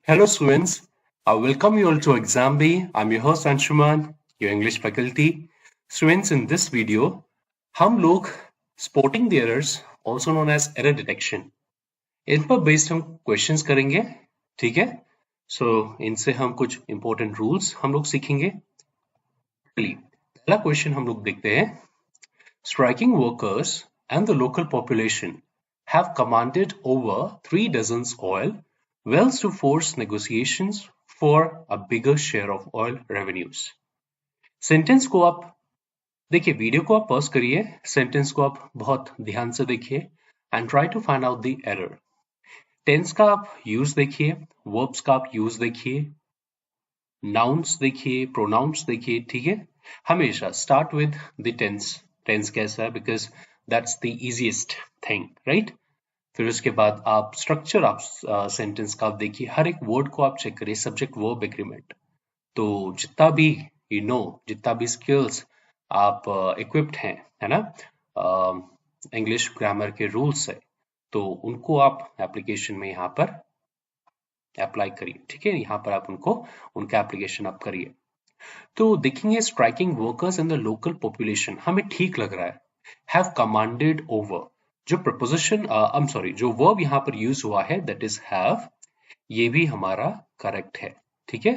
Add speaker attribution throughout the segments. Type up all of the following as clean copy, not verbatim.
Speaker 1: Hello, students. I welcome you all to Exam B. I'm your host Anshuman, your English faculty. Students, in this video, हम लोग spotting the errors, also known as error detection, इन पर based हम questions करेंगे, ठीक है? So, इनसे हम कुछ important rules हम लोग सीखेंगे. चलिए, पहला question हम लोग देखते हैं. Striking workers and the local population have commanded over 3 dozens oil wells to force negotiations for a bigger share of oil revenues. Sentence को आप देखिए, वीडियो को आप पॉज करिए, सेंटेंस को आप बहुत ध्यान से देखिए and try to find out the error. Tense का आप यूज देखिए, वर्ब्स का आप यूज देखिए, नाउन्स देखिए, प्रोनाउंस देखिए, ठीक है. हमेशा start with the tense. Tense कैसा है, because that's the easiest thing, right. फिर उसके बाद आप स्ट्रक्चर आप सेंटेंस का आप देखिए, हर एक वर्ड को आप चेक करिए, सब्जेक्ट वर्ब एग्रीमेंट. तो जितना भी जितना भी स्किल्स आप इक्विप्ड हैं, है ना, इंग्लिश ग्रामर के रूल्स है, तो उनको आप एप्लीकेशन में यहाँ पर अप्लाई करिए, ठीक है. यहाँ पर आप उनका एप्लीकेशन आप करिए. तो देखेंगे, striking workers in the local population हमें ठीक लग रहा है. हैव कमांडेड ओवर, जो प्रपोजिशन आई एम सॉरी, जो वर्ब यहाँ पर यूज हुआ है दैट इज हैव, ये भी हमारा करेक्ट है, ठीक है.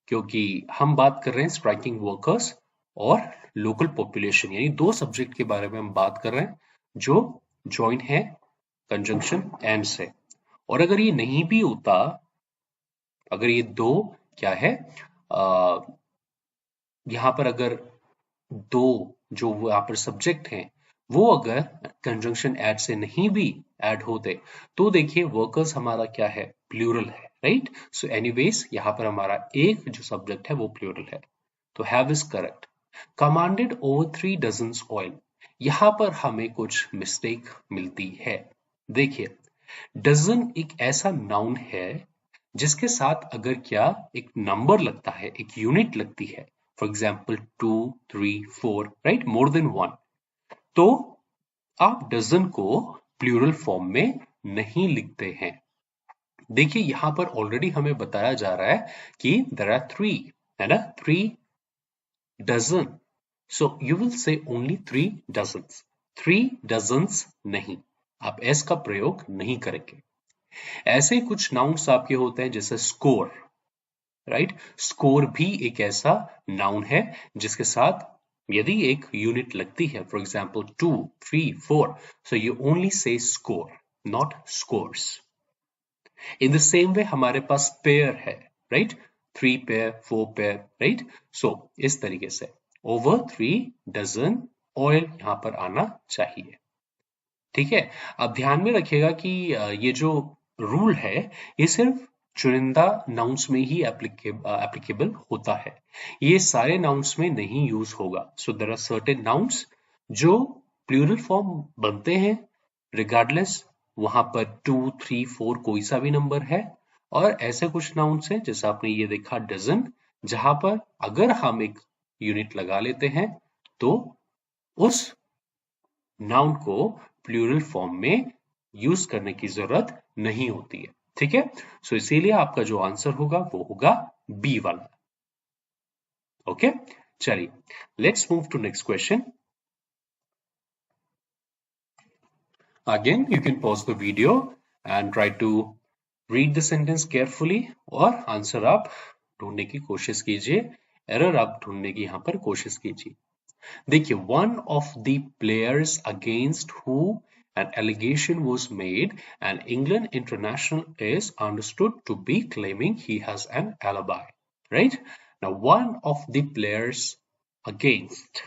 Speaker 1: क्योंकि हम बात कर रहे हैं स्ट्राइकिंग वर्कर्स और लोकल पॉपुलेशन, यानी दो सब्जेक्ट के बारे में हम बात कर रहे हैं जो ज्वाइन है कंजंक्शन एंड से. और अगर ये नहीं भी होता, अगर ये दो क्या है, यहाँ पर अगर दो जो यहाँ पर सब्जेक्ट हैं वो अगर कंजंक्शन ऐड से नहीं भी ऐड होते, तो देखिए वर्कर्स हमारा क्या है, प्लूरल है, राइट. सो एनीवेज यहाँ पर हमारा एक जो सब्जेक्ट है वो प्लूरल है, तो have is correct. Commanded over 3 dozens oil, यहाँ पर हमें कुछ मिस्टेक मिलती है. देखिए, डजन एक ऐसा नाउन है जिसके साथ अगर क्या एक नंबर लगता है, एक यूनिट लगती है, for example 2, 3, 4, right, more than 1, तो आप डजन को प्लूरल फॉर्म में नहीं लिखते हैं. देखिए, यहां पर ऑलरेडी हमें बताया जा रहा है कि देयर आर 3, है ना, 3 dozen. So you will say only 3 dozens, 3 dozens नहीं, आप एस का प्रयोग नहीं करेंगे. ऐसे कुछ नाउन्स आपके होते हैं जैसे स्कोर, राइट. स्कोर भी एक ऐसा नाउन है जिसके साथ यदि एक यूनिट लगती है, for example 2, 3, 4, so you only say score, not scores. In the same way हमारे पास पेयर है, right, 3 pair, 4 pair, right. So इस तरीके से ओवर 3 डजन ऑयल यहां पर आना चाहिए, ठीक है. अब ध्यान में रखिएगा कि ये जो रूल है ये सिर्फ चुनिंदा नाउन्स में ही एप्लीकेबल होता है, ये सारे नाउन्स में नहीं यूज होगा. So there are certain nouns जो प्लूरल फॉर्म बनते हैं रिगार्डलेस वहां पर 2, 3, 4 कोई सा भी नंबर है, और ऐसे कुछ नाउन्स हैं जैसे आपने ये देखा डजन, जहां पर अगर हम एक यूनिट लगा लेते हैं तो उस नाउन को प्लूरल फॉर्म में यूज करने की जरूरत नहीं होती है, ठीक है. सो इसीलिए आपका जो आंसर होगा वो होगा बी वाला. ओके, चलिए, let's move to next question. Again you can pause the video and try to read the sentence carefully और आंसर आप ढूंढने की कोशिश कीजिए, एरर आप ढूंढने की यहां पर कोशिश कीजिए. देखिए, one of the players against who an allegation was made, and England international is understood to be claiming he has an alibi, right? Now, one of the players against.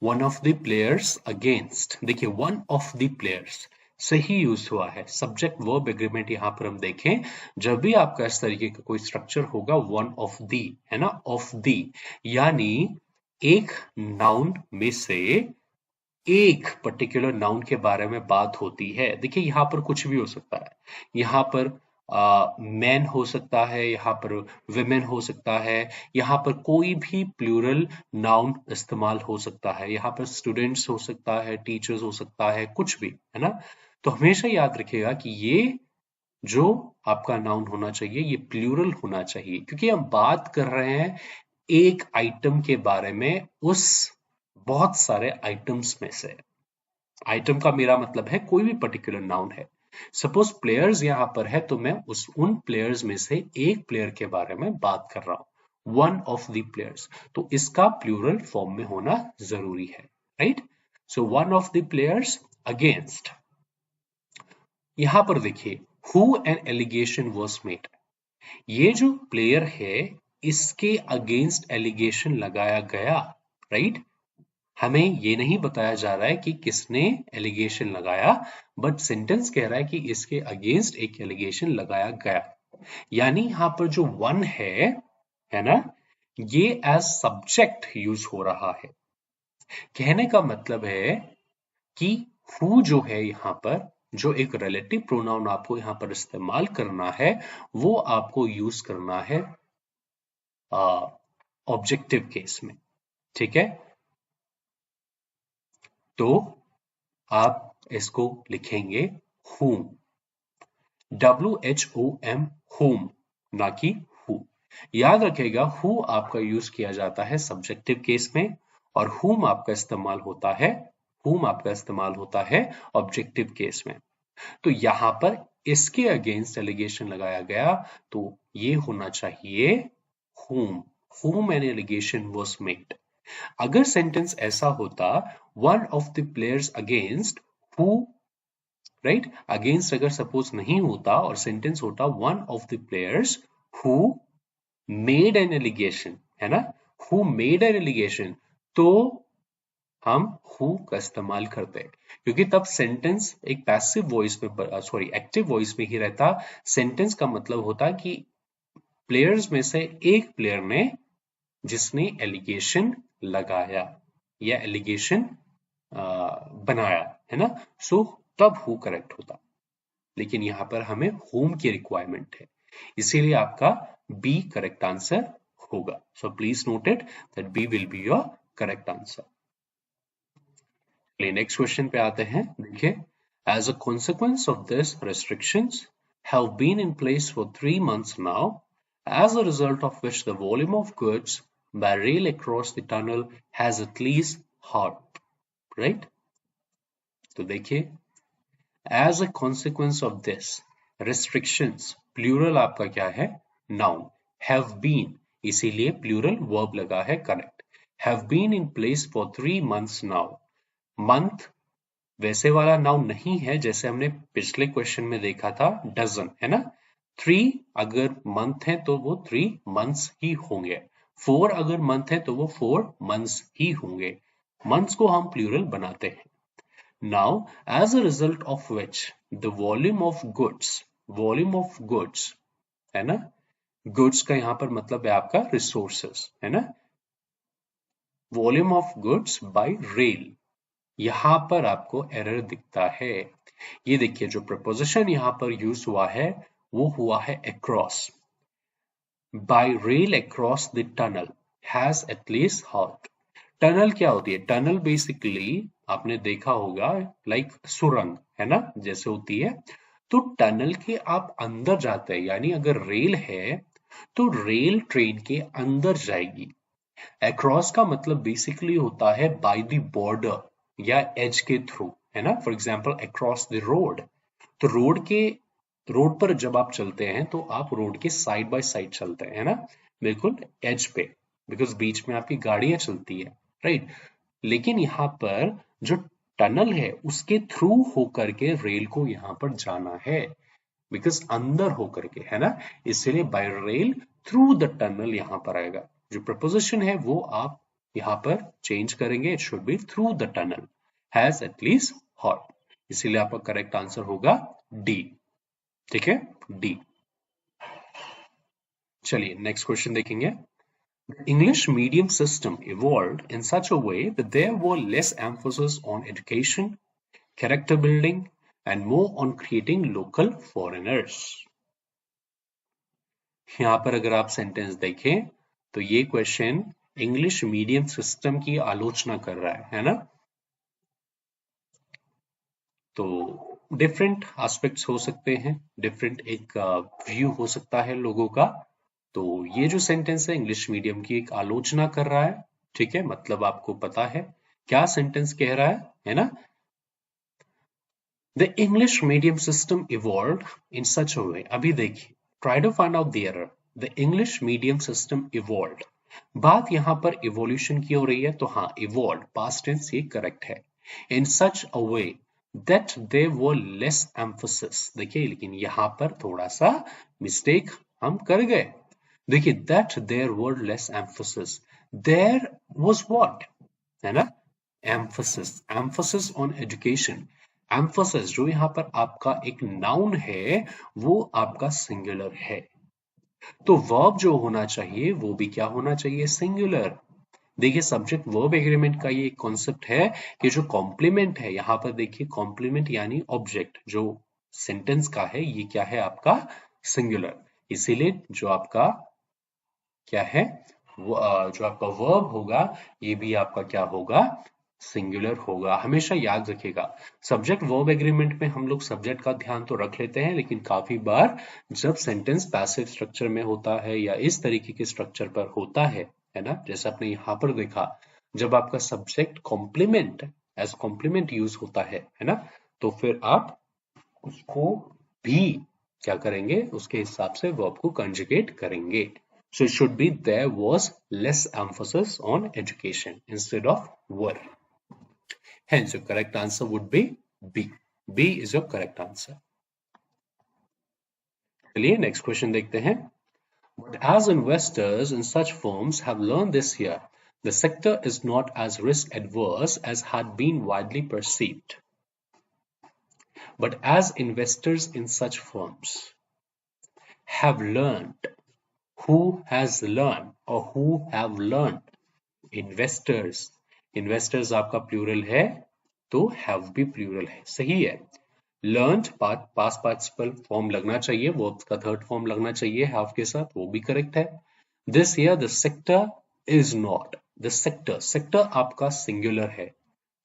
Speaker 1: one of the players against. देखिए, one of the players सही use हुआ है. Subject verb agreement यहां पर हम देखें, जब भी आपका इस तरीके का कोई स्ट्रक्चर होगा, वन ऑफ दी, है ना, ऑफ दी, यानी एक नाउन में से एक पर्टिकुलर नाउन के बारे में बात होती है. देखिए, यहां पर कुछ भी हो सकता है, यहां पर मैन हो सकता है, यहाँ पर विमेन हो सकता है, यहाँ पर कोई भी प्लूरल नाउन इस्तेमाल हो सकता है, यहाँ पर स्टूडेंट्स हो सकता है, टीचर्स हो सकता है, कुछ भी, है ना. तो हमेशा याद रखिएगा कि ये जो आपका नाउन होना चाहिए ये प्लूरल होना चाहिए, क्योंकि हम बात कर रहे हैं एक आइटम के बारे में, उस बहुत सारे आइटम्स में से। आइटम का मेरा मतलब है कोई भी पर्टिकुलर नाउन है। सपोज प्लेयर्स यहां पर है तो मैं उन प्लेयर्स में से एक प्लेयर के बारे में बात कर रहा हूं, वन ऑफ द प्लेयर्स, तो इसका प्लूरल फॉर्म में होना जरूरी है, right. So one of the players against. यहां पर देखिए who an allegation was made, ये जो प्लेयर है इसके अगेंस्ट एलिगेशन लगाया गया, राइट। हमें ये नहीं बताया जा रहा है कि किसने एलिगेशन लगाया, बट सेंटेंस कह रहा है कि इसके अगेंस्ट एक एलिगेशन लगाया गया। यानी यहां पर जो वन है ना, ये एज सब्जेक्ट यूज हो रहा है। कहने का मतलब है कि हु जो है यहां पर, जो एक रिलेटिव प्रोनाउन आपको यहां पर इस्तेमाल करना है, वो आपको यूज करना है ऑब्जेक्टिव केस में, ठीक है। तो आप इसको लिखेंगे whom, WHOM, whom, ना कि who। याद रखिएगा who आपका यूज किया जाता है सब्जेक्टिव केस में, और whom आपका इस्तेमाल होता है ऑब्जेक्टिव केस में। तो यहां पर इसके अगेंस्ट एलिगेशन लगाया गया, तो ये होना चाहिए whom an allegation was made। अगर सेंटेंस ऐसा होता one of the players against who, right, against अगर सपोज नहीं होता और सेंटेंस होता one of the players who made an allegation, है ना, हु मेड एन एलिगेशन, तो हम हु का इस्तेमाल करते हैं, क्योंकि तब सेंटेंस एक पैसिव वॉइस में, सॉरी एक्टिव वॉइस में ही रहता। सेंटेंस का मतलब होता कि प्लेयर्स में से एक प्लेयर ने जिसने एलिगेशन लगाया या एलिगेशन बनाया, है ना, सो तब हु करेक्ट होता। लेकिन यहां पर हमें होम की रिक्वायरमेंट है, इसीलिए आपका बी करेक्ट आंसर होगा। So please noted that B will be your correct answer. चलिए नेक्स्ट क्वेश्चन पे आते हैं। देखिए, as a consequence of this restrictions have been in place for 3 months now, as a result of which the volume of goods by rail across the tunnel has at least halved, right? तो देखिए, as a consequence of this restrictions, plural आपका क्या है, noun, have been, इसीलिए plural verb लगा है, correct. have been in place for 3 months now, month वैसे वाला नाउन नहीं है जैसे हमने पिछले क्वेश्चन में देखा था, डजन, है ना। 3 अगर मंथ है तो वो 3 मंथ्स ही होंगे, 4 अगर मंथ है तो वो 4 मंथ्स ही होंगे। मंथ्स को हम प्लूरल बनाते हैं। Now as a result of which the volume of goods, है ना, गुड्स का यहां पर मतलब है आपका रिसोर्सेस, है ना, volume of goods by rail, यहां पर आपको एरर दिखता है। ये देखिए जो प्रपोजिशन यहां पर यूज हुआ है वो हुआ है across, bye rail across the tunnel has at least hot. Tunnel क्या होती है, टनल बेसिकली आपने देखा होगा लाइक सुरंग, है ना, जैसे होती है। तो टनल के आप अंदर जाते हैं, यानी अगर रेल है तो रेल ट्रेन के अंदर जाएगी। अक्रॉस का मतलब बेसिकली होता है बाय द बॉर्डर या एज के थ्रू, है ना। For example across the road, तो रोड पर जब आप चलते हैं तो आप रोड के साइड बाय साइड चलते हैं, है ना, बिल्कुल एज पे, बिकॉज बीच में आपकी गाड़ियां चलती है, राइट। लेकिन यहाँ पर जो टनल है उसके थ्रू होकर के रेल को यहाँ पर जाना है, बिकॉज अंदर होकर के, है ना, इसलिए bye rail through the tunnel यहां पर आएगा। जो प्रपोजिशन है वो आप यहां पर चेंज करेंगे, it should be through the tunnel has at least hot, इसीलिए आपका करेक्ट आंसर होगा डी, ठीक है, डी। चलिए नेक्स्ट क्वेश्चन देखेंगे। English medium system evolved in such a way that there were less emphasis on education, character building, and more on creating local foreigners. यहां पर अगर आप सेंटेंस देखें तो ये क्वेश्चन इंग्लिश मीडियम सिस्टम की आलोचना कर रहा है ना। तो डिफरेंट एस्पेक्ट्स हो सकते हैं, डिफरेंट एक व्यू हो सकता है लोगों का। तो ये जो सेंटेंस है इंग्लिश मीडियम की एक आलोचना कर रहा है, ठीक है, मतलब आपको पता है क्या सेंटेंस कह रहा है ना? The English medium system evolved in such a way. अभी देखिए, try to find out the error. The English medium system evolved. बात यहाँ पर evolution की हो रही है, तो हाँ evolved past tense ये correct है. In such a way that there were less emphasis. देखिए लेकिन यहाँ पर थोड़ा सा mistake हम कर गए. देखिए that there were less emphasis. There was what? है ना? Emphasis on education. एम्फोसिस जो यहाँ पर आपका एक नाउन है वो आपका सिंगुलर है, तो वर्ब जो होना चाहिए वो भी क्या होना चाहिए? सिंगुलर। देखिए सब्जेक्ट वर्ब एग्रीमेंट का ये कॉन्सेप्ट है कि जो कॉम्प्लीमेंट है यहाँ पर देखिए, कॉम्प्लीमेंट यानी ऑब्जेक्ट जो सेंटेंस का है ये क्या है आपका? सिंगुलर। इसीलिए जो आपका क्या है वो जो आपका वर्ब होगा ये भी आपका क्या होगा? सिंगुलर होगा। हमेशा याद रखिएगा, सब्जेक्ट वर्ब एग्रीमेंट में हम लोग सब्जेक्ट का ध्यान तो रख लेते हैं, लेकिन काफी बार जब सेंटेंस पैसिव स्ट्रक्चर में होता है या इस तरीके के स्ट्रक्चर पर होता है ना, जैसे आपने यहाँ पर देखा, जब आपका subject complement as complement use होता है ना, तो फिर आप उसको भी क्या करेंगे? उसके हिसाब से वर्ब को कंजुगेट करेंगे। So it should be there was less emphasis on education instead of were. Hence, your correct answer would be B. B is your correct answer. चलिए next question देखते हैं. But as investors in such firms have learned this year, the sector is not as risk adverse as had been widely perceived. But as investors in such firms have learned, who has learned or who have learned? Investors. Investors आपका plural है तो have भी plural है, सही है। Learned past participle form लगना चाहिए, verb का थर्ड फॉर्म लगना चाहिए हैव के साथ, वो भी करेक्ट है। This year the sector is not, the sector, sector आपका सिंगुलर है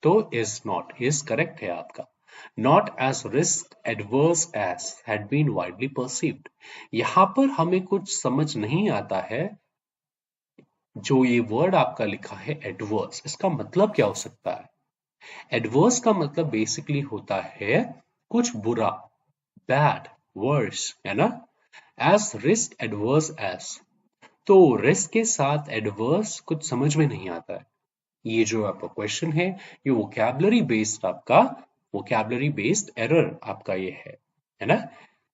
Speaker 1: तो इज नॉट, इज करेक्ट है आपका। Not as risk adverse as had been widely perceived, यहां पर हमें कुछ समझ नहीं आता है। जो ये वर्ड आपका लिखा है एडवर्स, इसका मतलब क्या हो सकता है? एडवर्स का मतलब बेसिकली होता है कुछ बुरा, बैड, वर्स, है ना? एज रिस्क एडवर्स एज, तो रिस्क के साथ एडवर्स कुछ समझ में नहीं आता है। ये जो आपका क्वेश्चन है ये वोकैबुलरी बेस्ड आपका, वोकैबुलरी बेस्ड एरर आपका ये है ना?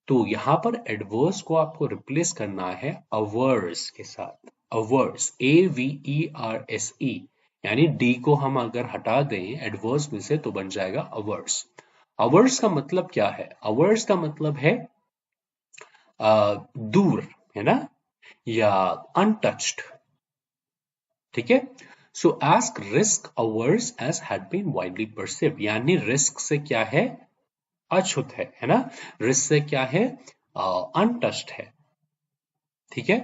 Speaker 1: तो यहां पर एडवर्स को आपको रिप्लेस करना है अवर्स के साथ। अवर्स, AVERSE, यानी डी को हम अगर हटा दें एडवर्स में से तो बन जाएगा अवर्स। अवर्स का मतलब क्या है? अवर्स का मतलब है दूर, है ना, या अनटच्ड, ठीक है। So ask risk hours as had been widely perceived, यानी रिस्क से क्या है? अछूत है ना? रिस्क से क्या है? अनटच्ड है, ठीक है,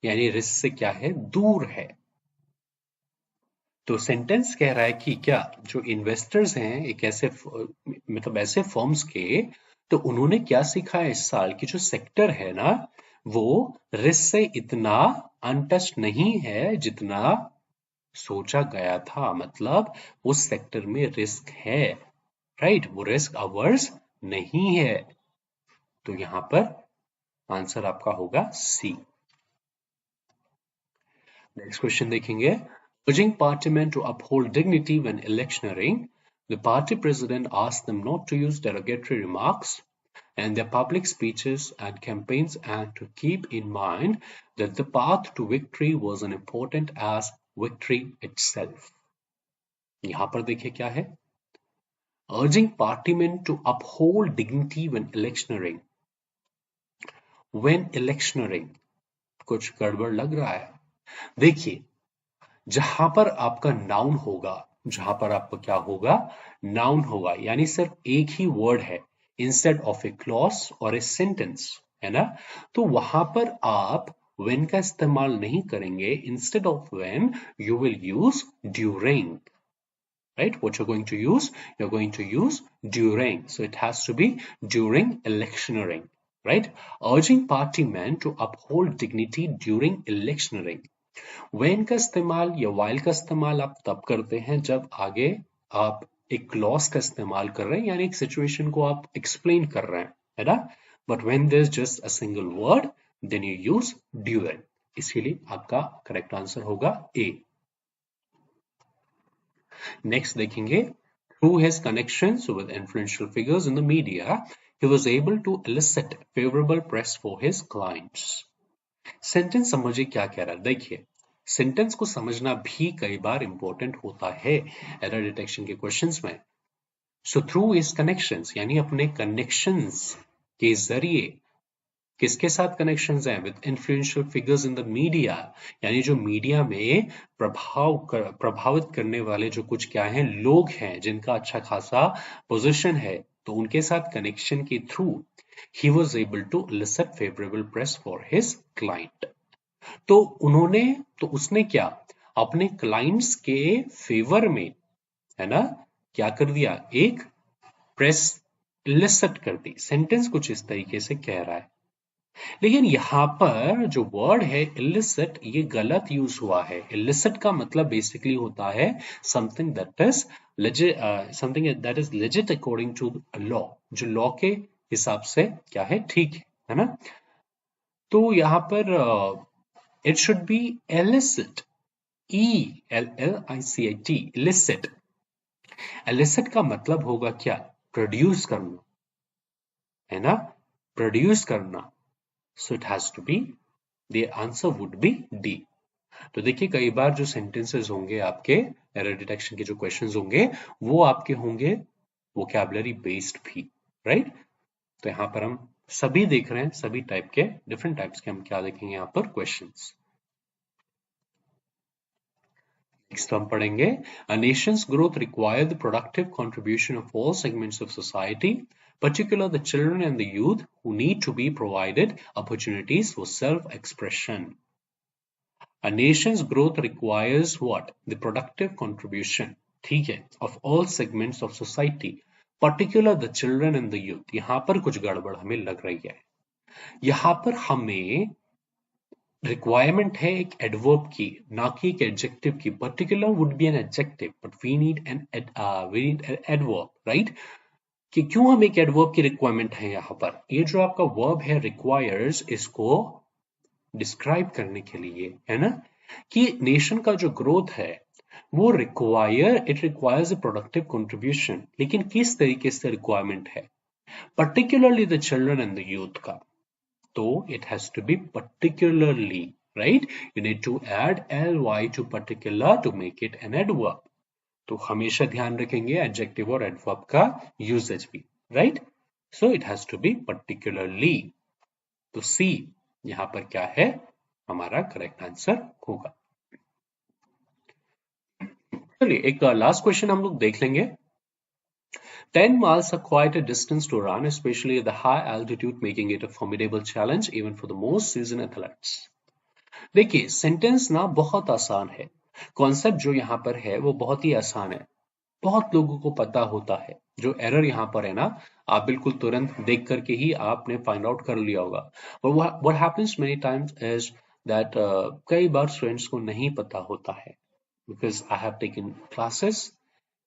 Speaker 1: यानी रिस्क से क्या है? दूर है। तो सेंटेंस कह रहा है कि क्या जो इन्वेस्टर्स हैं एक ऐसे मतलब ऐसे फर्म्स के, तो उन्होंने क्या सीखा है इस साल की जो सेक्टर है ना वो रिस्क से इतना अनटच्ड नहीं है जितना सोचा गया था। मतलब उस सेक्टर में रिस्क है, राइट, वो रिस्क अवर्स नहीं है। तो यहां पर आंसर आपका होगा सी। नेक्स्ट क्वेश्चन देखेंगे। Urging partymen to uphold dignity when electioneering, the party president asked them not to use derogatory remarks in their public speeches and campaigns and to keep in mind that the path to victory was as important as victory itself. यहां पर देखिए क्या है? Urging partymen to uphold dignity when electioneering. When electioneering, कुछ गड़बड़ लग रहा है। देखिए जहां पर आपका नाउन होगा, जहां पर आपका क्या होगा? नाउन होगा, यानी सिर्फ एक ही वर्ड है इंस्टेड ऑफ ए क्लॉज और ए सेंटेंस, है ना, तो वहां पर आप व्हेन का इस्तेमाल नहीं करेंगे। Instead of when you will use during, right? What you're going to use? You're going to use during. So it has to be during electioneering, right? Urging party men to uphold dignity during electioneering. when का इस्तेमाल या while का इस्तेमाल आप तब करते हैं जब आगे आप एक क्लॉज का इस्तेमाल कर रहे हैं, यानी एक सिचुएशन को आप एक्सप्लेन कर रहे हैं, है ना? But when there is just a single word then you use during. इसीलिए आपका करेक्ट आंसर होगा ए. नेक्स्ट देखेंगे, through his connections with influential figures in the media, he was able to elicit favorable press for his clients. Sentence समझिए क्या कह रहा है. देखिए, सेंटेंस को समझना भी कई बार इंपॉर्टेंट होता है एरर डिटेक्शन के क्वेश्चंस में. सो थ्रू हिज कनेक्शंस, यानी अपने कनेक्शंस के जरिए. किसके साथ कनेक्शंस हैं? With influential figures in the media, यानी जो मीडिया में प्रभावित करने वाले जो कुछ क्या हैं, लोग हैं जिनका अच्छा खासा पोजीशन है, तो उनके साथ कनेक्शन के through he was able to elicit favorable press for his client. तो उसने क्या अपने क्लाइंट्स के फेवर में, है ना, क्या कर दिया? एक प्रेस इलिसिट कर दी. सेंटेंस कुछ इस तरीके से कह रहा है, लेकिन यहां पर जो वर्ड है इलिसिट, ये गलत यूज हुआ है. इलिसिट का मतलब बेसिकली होता है something that is legit according to law, जो लॉ के हिसाब से क्या है, ठीक है ना? तो यहां पर it should be elicit, ELLICIT, illicit. Elicit का मतलब होगा क्या? प्रोड्यूस करना, है ना? प्रोड्यूस करना. So it has to be, the answer would be D. तो देखिए, कई बार जो सेंटेंसेस होंगे आपके एरर डिटेक्शन के जो क्वेश्चंस होंगे, वो आपके होंगे वोकैबुलरी बेस्ड भी, राइट? तो यहां पर हम सभी देख रहे हैं, सभी टाइप के, डिफरेंट टाइप्स के हम क्या देखेंगे यहां पर क्वेश्चंस. नेक्स्ट हम पढ़ेंगे, a nation's growth requires the productive contribution of all segments of society, particularly the children and the youth, who need to be provided opportunities for self-expression. A nation's growth requires what? The productive contribution, ठीक है, of all segments of society, particular the children and the youth. यहां पर कुछ गड़बड़ हमें लग रही है. यहां पर हमें रिक्वायरमेंट है एक एडवर्ब की, ना कि एक एडजेक्टिव की. Particular would be an adjective, but we need an adverb, right? कि क्यों हमें एक एडवर्ब की रिक्वायरमेंट है यहां पर? ये जो आपका वर्ब है रिक्वायर्स, इसको डिस्क्राइब करने के लिए, है ना, कि नेशन का जो ग्रोथ है वो it requires a productive contribution. लेकिन किस तरीके से रिक्वायरमेंट है? Particularly the children and the youth का. So it has to be particularly, right? You need to add ly to particular to make it an adverb. तो हमेशा ध्यान रखेंगे adjective और adverb का usage भी, right? So it has to be particularly. तो C यहां पर क्या है? हमारा करेक्ट आंसर होगा. चलिए एक लास्ट क्वेश्चन हम लोग देख लेंगे. 10 miles are quite a distance to run, especially at the high altitude, making it a formidable challenge even for the most seasoned athletes. देखिए, सेंटेंस ना बहुत आसान है. कॉन्सेप्ट जो यहाँ पर है वो बहुत ही आसान है, बहुत लोगों को पता होता है. जो एरर यहाँ पर है ना, आप बिल्कुल तुरंत देख करके ही आपने फाइंड आउट कर लिया होगा. और what happens many times is that कई बार स्टूडेंट्स को नहीं पता होता है, because I have taken classes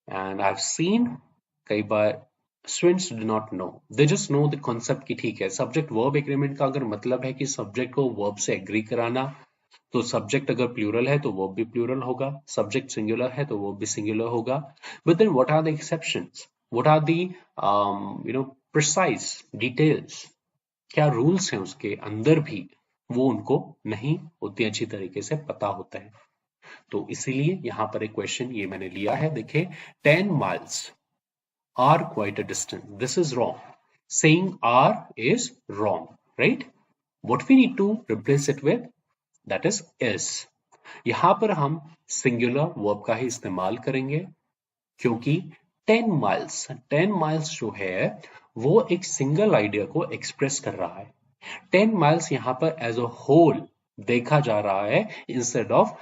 Speaker 1: and I have seen कई बार students do not know, they just know the concept की ठीक है, सब्जेक्ट वर्ब एग्रीमेंट का अगर मतलब है कि सब्जेक्ट को वर्ब से एग्री कराना, तो सब्जेक्ट अगर प्लूरल है तो वर्ब भी प्लूरल होगा, सब्जेक्ट सिंगुलर है तो वर्ब भी सिंगुलर होगा. But then what are the exceptions? What are the precise details? क्या रूल्स हैं उसके अंदर भी, वो उनको नहीं उतनी अच्छी तरीके से पता होता है. तो इसीलिए यहां पर एक क्वेश्चन ये मैंने लिया है. देखिए, 10 miles are quite a distance. This is wrong. Saying are is wrong, right? What we need to replace it with? That is. यहां पर हम सिंगुलर वर्ब का ही इस्तेमाल करेंगे, क्योंकि 10 miles जो है वो एक सिंगल आइडिया को एक्सप्रेस कर रहा है. 10 miles यहां पर एज अ होल देखा जा रहा है instead of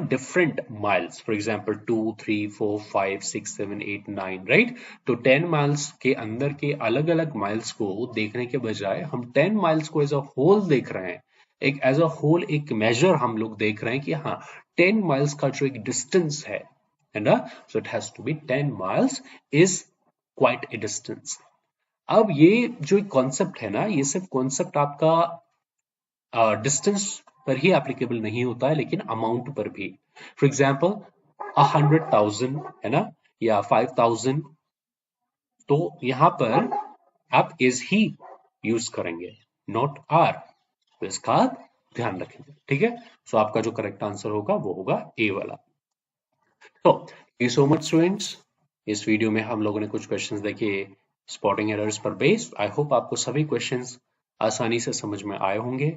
Speaker 1: different miles. For example 2 3 4 5 6 7 8 9, right? तो 10 miles के अंदर के अलग अलग miles को देखने के बजाय हम 10 miles को एज अ होल देख रहे हैं, एक एज अ होल एक मेजर हम लोग देख रहे हैं कि हाँ 10 miles का जो एक डिस्टेंस है ना, so it has to be 10 miles is quite a distance. अब ये जो कॉन्सेप्ट है ना, ये सिर्फ कॉन्सेप्ट आपका डिस्टेंस पर ही एप्लीकेबल नहीं होता है, लेकिन अमाउंट पर भी. फॉर एग्जाम्पल 100,000 है ना, या 5,000, तो यहां पर आप इज ही यूज करेंगे, नॉट आर. तो इसका ध्यान रखेंगे, ठीक है. सो आपका जो करेक्ट आंसर होगा वो होगा ए वाला. तो thank you so much students. इस वीडियो में हम लोगों ने कुछ क्वेश्चंस देखे स्पॉटिंग एरर्स पर बेस्ड. आई होप आपको सभी क्वेश्चंस आसानी से समझ में आए होंगे,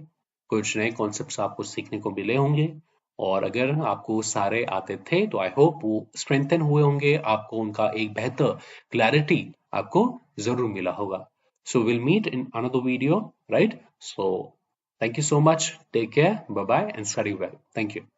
Speaker 1: कुछ नए कॉन्सेप्ट्स आपको सीखने को मिले होंगे, और अगर आपको सारे आते थे तो आई होप वो स्ट्रेंथन हुए होंगे, आपको उनका एक बेहतर क्लैरिटी आपको जरूर मिला होगा. So will meet in another video, right? So thank you so much, take care, bye bye, and study well. Thank you.